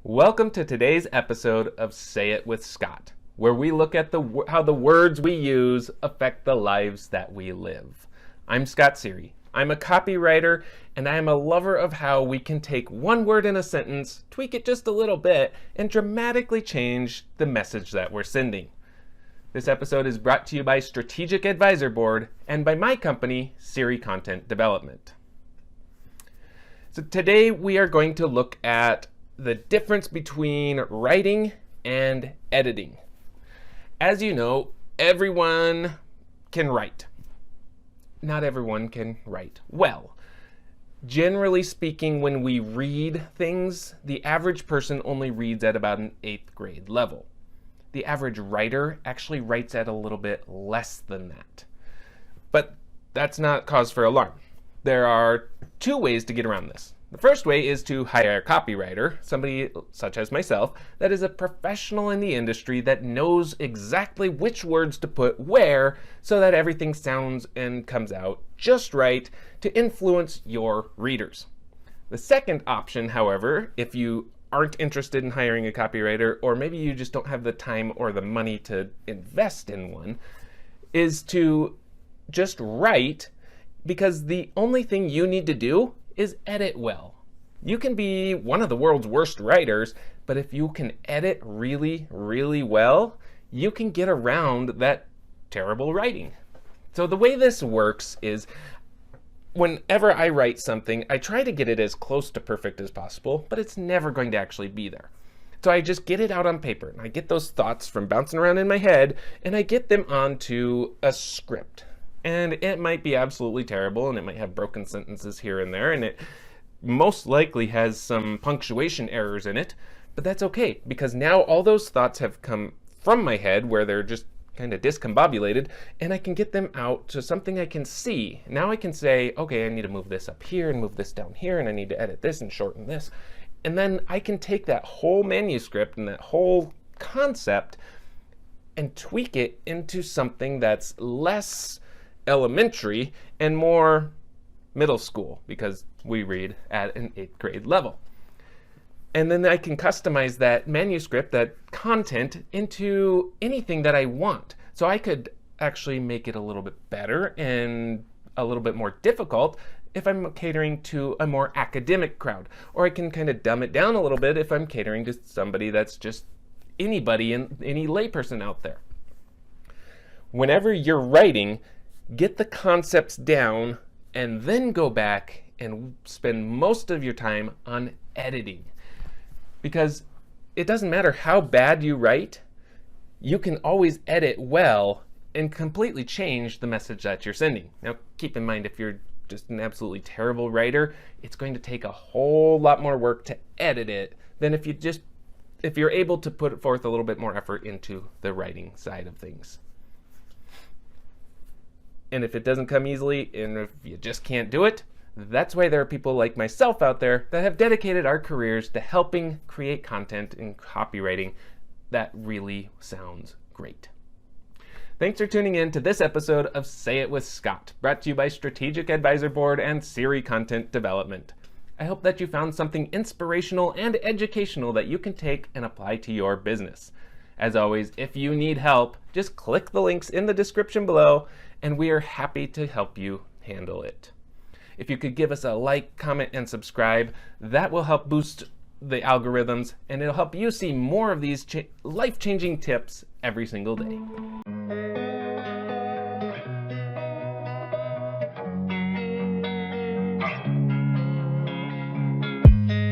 Welcome to today's episode of Say It with Scott, where we look at how the words we use affect the lives that we live. I'm Scott Sery. I'm a copywriter, and I am a lover of how we can take one word in a sentence, tweak it just a little bit, and dramatically change the message that we're sending. This episode is brought to you by Strategic Advisor Board and by my company, Sery Content Development. So today we are going to look at the difference between writing and editing. As you know, everyone can write. Not everyone can write well. Generally speaking, when we read things, the average person only reads at about an 8th grade level. The average writer actually writes at a little bit less than that. But that's not cause for alarm. There are two ways to get around this. The first way is to hire a copywriter, somebody such as myself, that is a professional in the industry that knows exactly which words to put where so that everything sounds and comes out just right to influence your readers. The second option, however, if you aren't interested in hiring a copywriter, or maybe you just don't have the time or the money to invest in one, is to just write, because the only thing you need to do is edit well. You can be one of the world's worst writers, but if you can edit really, really well, you can get around that terrible writing. So the way this works is whenever I write something, I try to get it as close to perfect as possible, but it's never going to actually be there. So I just get it out on paper, and I get those thoughts from bouncing around in my head, and I get them onto a script. And it might be absolutely terrible, and it might have broken sentences here and there, and it most likely has some punctuation errors in it, but that's okay, because now all those thoughts have come from my head where they're just kind of discombobulated, and I can get them out to something I can see. Now I can say, okay, I need to move this up here and move this down here, and I need to edit this and shorten this. And then I can take that whole manuscript and that whole concept and tweak it into something that's less elementary and more middle school, because we read at an 8th grade level. And then I can customize that manuscript, that content, into anything that I want. So I could actually make it a little bit better and a little bit more difficult if I'm catering to a more academic crowd. Or I can kind of dumb it down a little bit if I'm catering to somebody that's just anybody and any layperson out there. Whenever you're writing, get the concepts down and then go back and spend most of your time on editing. Because it doesn't matter how bad you write, you can always edit well and completely change the message that you're sending. Now, keep in mind, if you're just an absolutely terrible writer, it's going to take a whole lot more work to edit it than if you're able to put forth a little bit more effort into the writing side of things. And if it doesn't come easily, and if you just can't do it, that's why there are people like myself out there that have dedicated our careers to helping create content in copywriting that really sounds great. Thanks for tuning in to this episode of Say It with Scott, brought to you by Strategic Advisor Board and Sery Content Development. I hope that you found something inspirational and educational that you can take and apply to your business. As always, if you need help, just click the links in the description below, and we are happy to help you handle it. If you could give us a like, comment, and subscribe, that will help boost the algorithms, and it'll help you see more of these life-changing tips every single day.